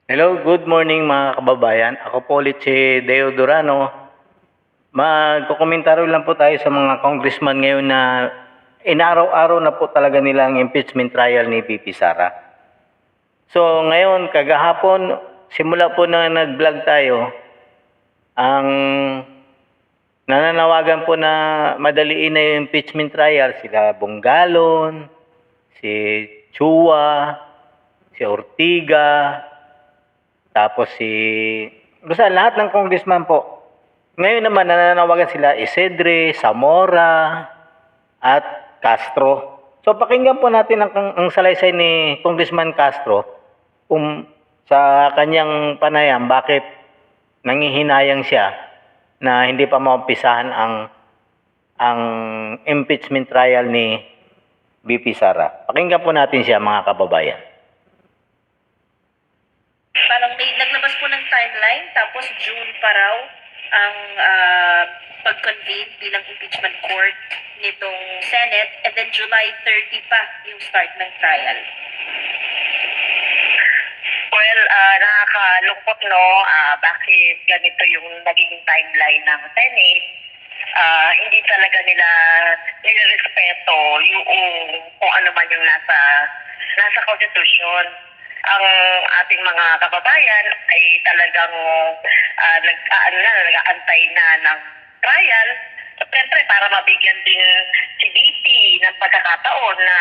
Hello, good morning mga kababayan. Ako po ulit si Deo Durano. Magkokomentaryo lang po tayo sa mga congressman ngayon na inaraw-araw na po talaga nila ang impeachment trial ni VP Sara. So ngayon, kagahapon, simula po na nag-vlog tayo, ang nananawagan po na madaliin na yung impeachment trial, sila Bonggalon, si Chua, si Ortiga, tapos basta lahat ng congressman po. Ngayon naman nananawagan sila Isidre, Zamora, at Castro. So pakinggan po natin ang salaysay ni Congressman Castro sa kanyang panayam bakit nangihinayang siya na hindi pa maumpisahan ang impeachment trial ni VP Sara. Pakinggan po natin siya mga kababayan. Parang naglabas po ng timeline, tapos June pa raw ang pag-convene bilang impeachment court nitong Senate, and then July 30 pa yung start ng trial. Well, nakakalungkot no, bakit ganito yung naging timeline ng Senate. Hindi talaga nila nilerespeto yung kung ano man yung nasa konstitusyon. Ang ating mga kababayan ay talagang nag-aantay na ng trial. Siyempre, para mabigyan din si BP ng pagkakataon na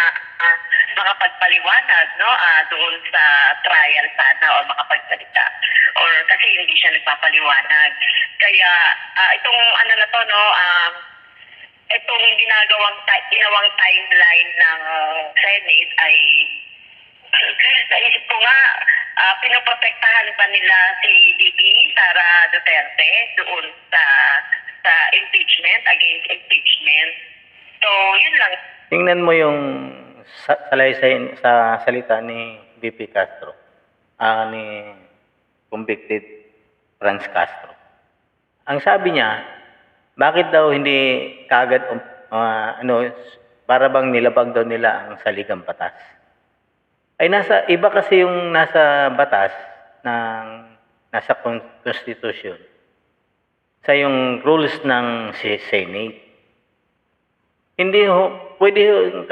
makapagpaliwanag no, doon sa trial sana o makapagsalita. Or kasi hindi siya nagpapaliwanag. Kaya itong ano na to, no, itong ginawang timeline ng Senate ay naisip ko nga, pinoprotektahan ba nila si VP Sara Duterte doon sa impeachment, against impeachment? So, yun lang. Tingnan mo yung salaysay sa salita ni VP Castro, ni convicted Franz Castro. Ang sabi niya, bakit daw hindi kagad para bang nilabag daw nila ang saligang batas? Ay iba kasi yung nasa batas nasa constitution sa yung rules ng Senate. Hindi pwede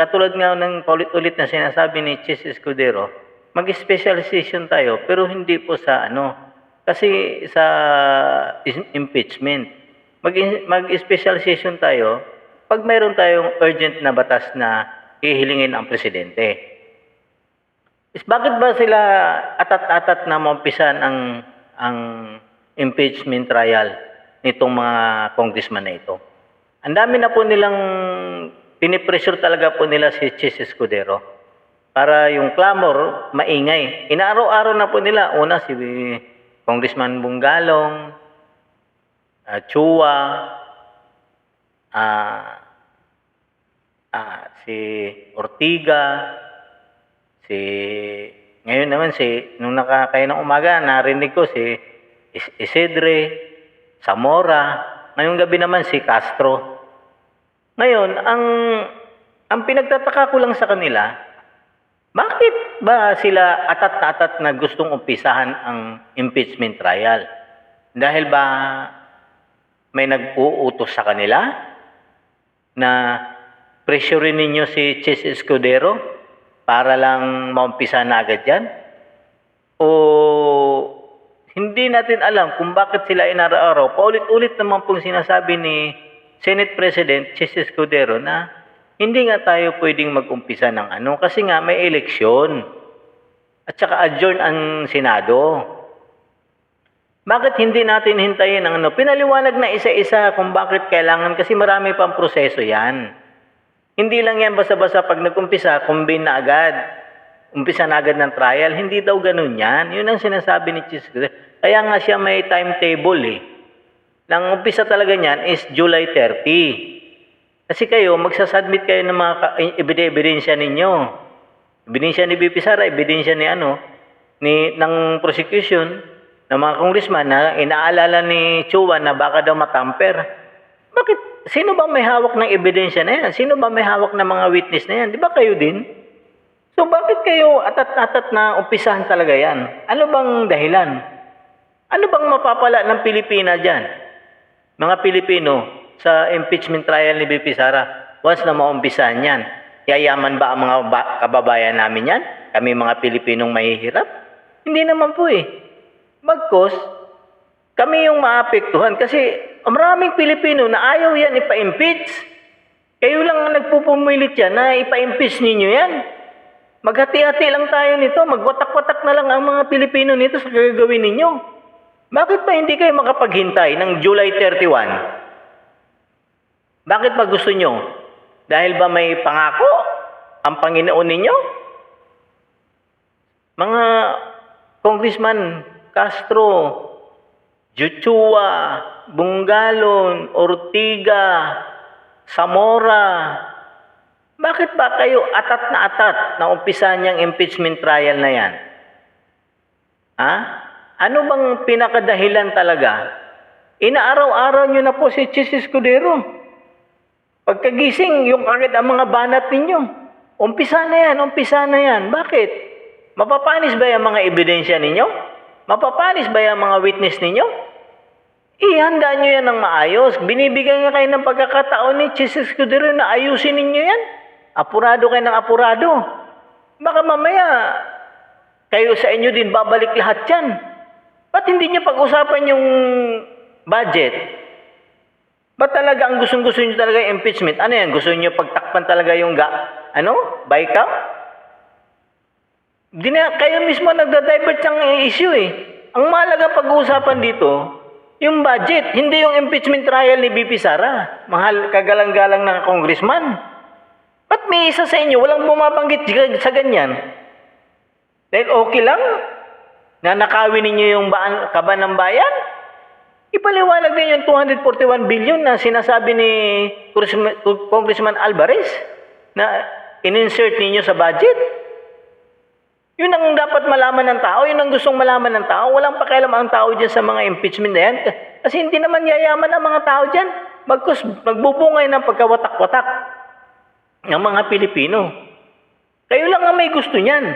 katulad nga ng paulit-ulit na sinasabi ni Chis Escudero, mag-specialization tayo pero hindi po sa kasi sa impeachment. Mag-specialization tayo pag mayroon tayong urgent na batas na hihilingin ang presidente. Bakit ba sila atat-atat na maumpisan ang impeachment trial nitong mga congressman na ito? Ang dami na po nilang pinipressure talaga po nila si Chis Escudero para yung clamor maingay. Inaaraw-araw na po nila. Una si Congressman Bunggalong, Chua, si Ortiga, ngayon naman nung nakakaya ng umaga, narinig ko si Isidre, Zamora, ngayong gabi naman si Castro. Ngayon, ang pinagtataka ko lang sa kanila, bakit ba sila atat-atat na gustong umpisahan ang impeachment trial? Dahil ba may nag-uutos sa kanila na pressurein ninyo si Chis Escudero para lang maumpisa na agad yan? O hindi natin alam kung bakit sila inaraw-araw. Paulit-ulit naman pong sinasabi ni Senate President Chis Escudero na hindi nga tayo pwedeng mag-umpisa ng kasi nga may eleksyon. At saka adjourn ang Senado. Bakit hindi natin hintayin ang Pinaliwanag na isa-isa kung bakit kailangan kasi marami pang proseso yan. Hindi lang yan basta-basta pag nag-umpisa, convene na agad. Umpisa na agad ng trial. Hindi daw ganun yan. Yun ang sinasabi ni Chis. Kaya nga siya may timetable Nang umpisa talaga niyan is July 30. Kasi kayo, magsasubmit kayo ng mga ebidensya ninyo. Ebidensya ni VP Sara, ebidensya ng prosecution, ng mga congressman na inaalala ni Chua na baka daw matamper. Bakit? Sino ba may hawak ng ebidensya na yan? Sino ba may hawak ng mga witness na yan? Di ba kayo din? So bakit kayo atat-atat na umpisahan talaga yan? Ano bang dahilan? Ano bang mapapala ng Pilipina dyan? Mga Pilipino sa impeachment trial ni BP Sara, once na maumpisahan yan, yayaman ba ang mga kababayan namin yan? Kami mga Pilipinong mahihirap? Hindi naman po eh. Bagkus, kami yung maapektuhan kasi maraming Pilipino na ayaw yan ipa-impeach. Kayo lang ang nagpupumilit yan na ipa-impeach ninyo yan. Maghati-hati lang tayo nito, magwatak-watak na lang ang mga Pilipino nito sa gagawin ninyo. Bakit ba hindi kayo makapaghintay ng July 31? Bakit ba gusto nyo? Dahil ba may pangako ang Panginoon ninyo? Mga Congressman Castro, Joshua, Bungalon, Ortiga, Zamora, bakit ba kayo atat na atat na umpisahan niyang impeachment trial na yan? Ha? Ano bang pinakadahilan talaga? Inaaraw-araw niyo na po si Chis Escudero. Pagkagising, yung agad ang mga banat ninyo. Umpisa na yan. Bakit? Mapapanis ba yung mga ebidensya ninyo? Mapapanis ba yung mga witness ninyo? Ihanda nyo yan ng maayos. Binibigyan nga kayo ng pagkakataon ni Chis Escudero na ayusin ninyo yan. Apurado kayo ng apurado. Baka mamaya, kayo sa inyo din babalik lahat yan. Ba't hindi nyo pag-usapan yung budget? Ba't talaga ang gustong-gusto nyo talaga yung impeachment? Ano yan? Gusto nyo pagtakpan talaga yung bycam? Kayo mismo nagda-divert ng issue eh. Ang mahalaga pag-uusapan dito, yung budget, hindi yung impeachment trial ni BP Sara. Mahal, kagalang-galang ng congressman. Ba't may isa sa inyo, walang bumabanggit sa ganyan? Dahil okay lang na nakawin ninyo yung kaban ng bayan? Ipaliwanag din yung 241 billion na sinasabi ni Congressman Alvarez na in-insert ninyo sa budget. Yun ang dapat malaman ng tao, yun ang gustong malaman ng tao. Walang pakialam ang tao dyan sa mga impeachment na yan. Kasi hindi naman yayaman ang mga tao dyan. Magbubungay ng pagkawatak-watak ng mga Pilipino. Kayo lang ang may gusto niyan.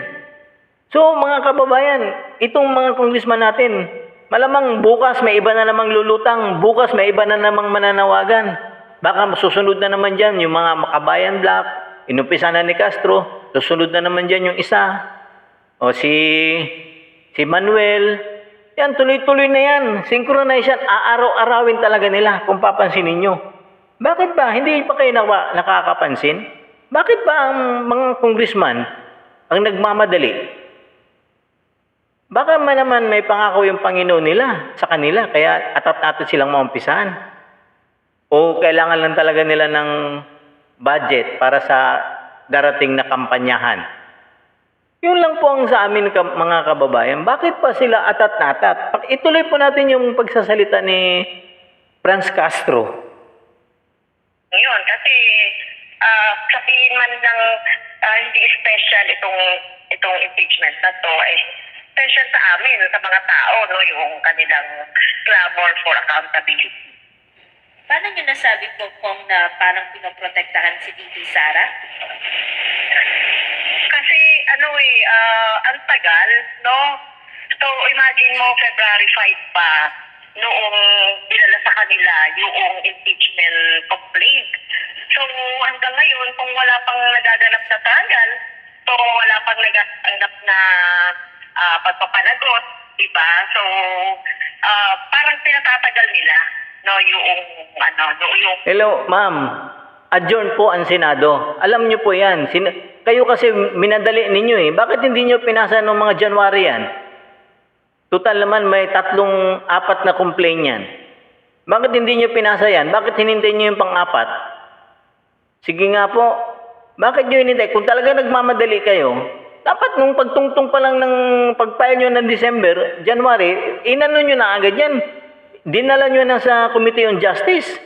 So mga kababayan, itong mga congressman natin, malamang bukas may iba na namang lulutang, bukas may iba na namang mananawagan. Baka susunod na naman dyan yung mga Makabayan Black, inumpisa na ni Castro, susunod na naman dyan yung isa. O si Manuel, yan, tuloy-tuloy na yan. Synchronize yan, aaraw-arawin talaga nila kung papansinin nyo. Bakit ba? Hindi pa kayo nakakapansin? Bakit ba ang mga congressman ang nagmamadali? Baka naman may pangako yung Panginoon nila sa kanila, kaya atat-atat silang maumpisahan. O kailangan lang talaga nila ng budget para sa darating na kampanyahan. Yun lang po ang sa amin mga kababayan. Bakit pa sila atat na atat? Ituloy po natin yung pagsasalita ni Franz Castro. Ngayon, kasi sabihin man ng hindi special itong impeachment na to, special sa amin, sa mga tao, no, yung kanilang clamor for accountability. Paano nyo nasabi po kung na parang pinoprotektahan si BP Sara? Kasi ang tagal, no? So imagine mo February 5 pa noong dinala sa kanila yung impeachment complaint. So hanggang ngayon kung wala pang nagaganap na trial, so wala pang nagaganap na pagpapanagot, diba? So parang pinatatagal nila yung Hello, ma'am. Adjourn po ang Senado. Alam niyo po yan. Kayo kasi minadali ninyo eh. Bakit hindi niyo pinasa noong mga January yan? Total naman may 4 na complaint yan. Bakit hindi niyo pinasa yan? Bakit hinintay niyo yung pang-4? Sige nga po. Bakit niyo hinintay? Kung talaga nagmamadali kayo, dapat nung pagtungtong pa lang ng pag-file niyo ng December, January, inano niyo na agad yan. Dinala niyo na sa Committee on Justice.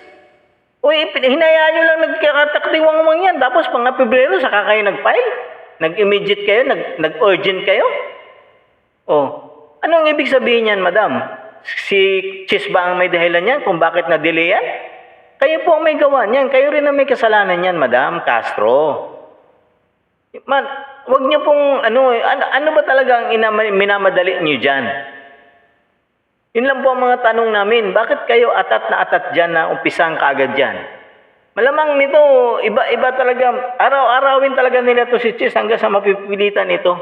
Uy, hinayaan nyo lang nagkakatakdiwang yan. Tapos pang Pebrero, saka kayo nag-file? Nag-immediate kayo? Nag-urgent kayo? Oh, anong ibig sabihin yan, madam? Si Chis ba ang may dahilan yan kung bakit na-delay yan? Kayo po ang may gawa niyan. Kayo rin ang may kasalanan yan, madam Castro. wag niyo pong ano ba talaga ang minamadali niyo diyan? Yun lang po ang mga tanong namin. Bakit kayo atat na atat diyan na umpisang kaagad diyan? Malamang nito, iba talaga. Araw-arawin talaga nila to si Chis hanggang sa mapipilitan ito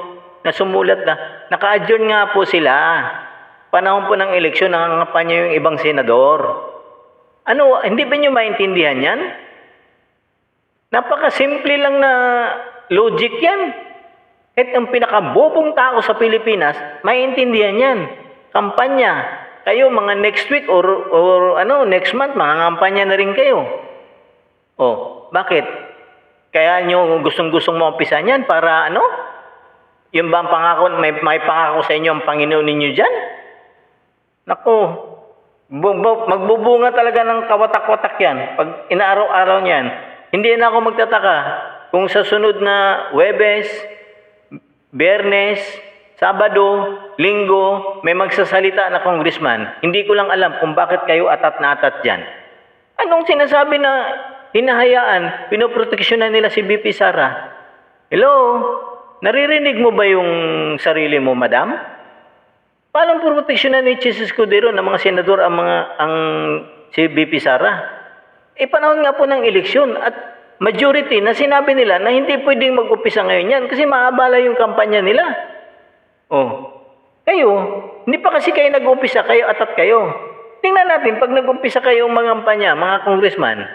na sumulat na. Naka-adjourn nga po sila. Panahon po ng eleksyon, nangangampanya yung ibang senador. Ano, hindi ba nyo maintindihan yan? Napakasimple lang na logic yan. Kahit ang pinakabobong tao sa Pilipinas, maintindihan yan. Kampanya. Kayo mga next week or next month, mangangampanya na rin kayo. Oh, bakit? Kaya nyo gustong-gustong maumpisan yan para ano? Yung ba ang pangako, may pangako sa inyo ang Panginoon ninyo dyan? Naku, magbubunga talaga ng kawatak-watak yan pag inaaraw-araw niyan. Hindi na ako magtataka kung sa sunod na Huwebes, Biyernes, Sabado, Linggo, may magsasalita na congressman. Hindi ko lang alam kung bakit kayo atat na atat dyan. Anong sinasabi na hinahayaan, pinoproteksyonan nila si BP Sara? Hello? Naririnig mo ba yung sarili mo, madam? Paano proteksyonan ni Jesus Escudero ng mga senador ang si BP Sara? Panahon nga po ng eleksyon at majority na sinabi nila na hindi pwedeng mag-umpisa ngayon yan kasi maabala yung kampanya nila. Oh, kayo, hindi pa kasi kayo nag-umpisa, kayo atat kayo. Tingnan natin pag nag-umpisa kayo mga kampanya, mga congressman.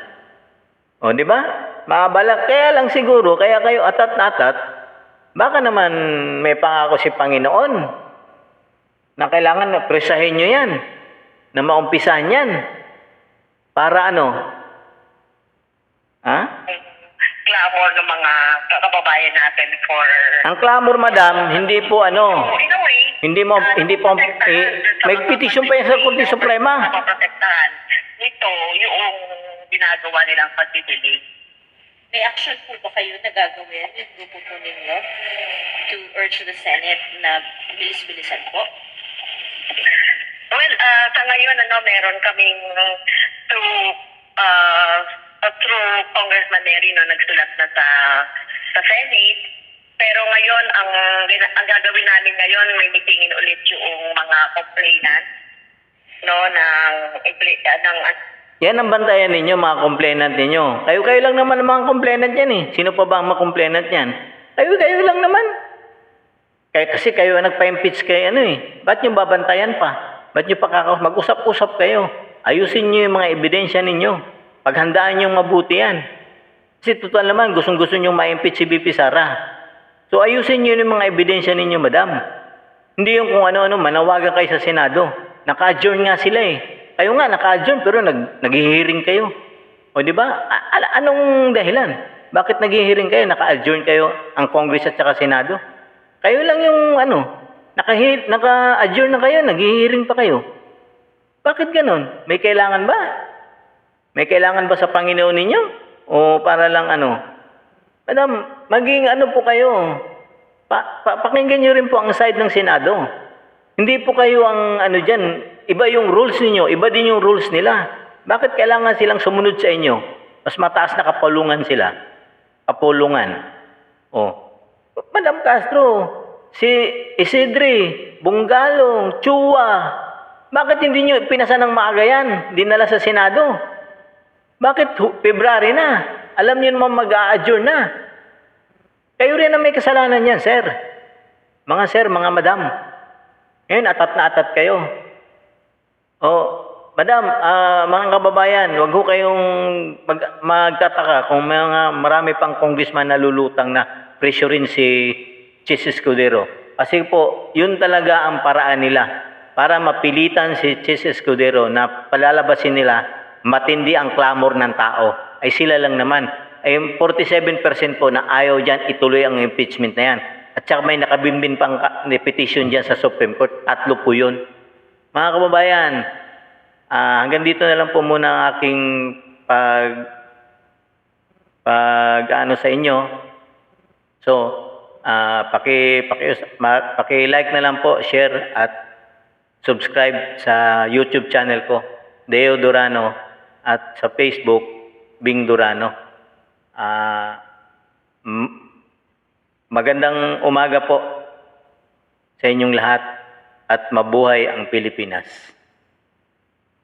Oh, di ba? Maabala. Kaya lang siguro, kaya kayo atat na atat, baka naman may pangako si Panginoon na kailangan na presahin nyo yan, na maumpisahan yan. Para ano? Ha? Clamor ng mga kababayan natin for... Ang clamor, madam, hindi po So, in a way, hindi po, may petition pa yan sa Korte Suprema. Maprotektahan nito yung ginagawa nilang pagdidilig. May action po ba kayo na gagawin yung grupo po ninyo to urge the Senate na bilis-bilisan po? Well, sa ngayon, meron kaming through Congressman Neri na nagsulat na sa Senate. Pero ngayon, ang gagawin namin ngayon, may meetingin ulit yung mga complainant, no, ng Yan ang bantayan ninyo, mga complainant ninyo. Kayo lang naman ang mga complainant yan eh. Sino pa ba ang mga complainant yan? Kayo lang naman. Kasi kayo ang nagpa-impeach kay Ba't nyo babantayan pa? Ba't nyo mag-usap-usap kayo? Ayusin nyo yung mga ebidensya ninyo. Paghandaan nyo mabuti yan. Kasi total naman, gustong-gusto nyo ma-impeach si BP Sara. So ayusin nyo yung mga ebidensya ninyo, madam. Hindi yung kung ano-ano, manawagan kayo sa Senado. Naka-adjourn nga sila eh. Kayo nga, naka-adjourn pero nag-hearing kayo. O di ba? Anong dahilan? Bakit nag-hearing kayo? Naka-adjourn kayo ang Congress at saka Senado? Kayo lang yung naka-adjourn na kayo, nag-hearing pa kayo. Bakit ganon? May kailangan ba? May kailangan ba sa Panginoon ninyo? O para lang Madam, maging po kayo. Pakinggan nyo rin po ang side ng Senado. Hindi po kayo ang dyan. Iba yung rules ninyo, iba din yung rules nila. Bakit kailangan silang sumunod sa inyo? Mas mataas na kapulungan sila. Kapulungan. Oh. Madam Castro, si Isidre, Bungalong, Chua, bakit hindi nyo pinasa ng maaga yan? Dinala sa Senado. Bakit February na? Alam niyo naman mag-a-adjourn na. Kayo rin ang may kasalanan yan, sir. Mga madam. Ngayon, atat na atat kayo. Madam, mga kababayan, wag ho kayong magtataka kung marami pang congressman na lulutang na pressurein si Chis Escudero. Kasi po, yun talaga ang paraan nila para mapilitan si Chis Escudero na palalabasin nila matindi ang clamor ng tao. Ay sila lang naman. Ay 47% po na ayaw dyan ituloy ang impeachment na yan. At saka may nakabimbin pang petition dyan sa Supreme Court. 3 po yun. Mga kababayan, hanggang dito na lang po muna ang aking sa inyo. So, paki-like na lang po, share at subscribe sa YouTube channel ko, Deo Durano, at sa Facebook, Bing Durano. Magandang umaga po sa inyong lahat at mabuhay ang Pilipinas.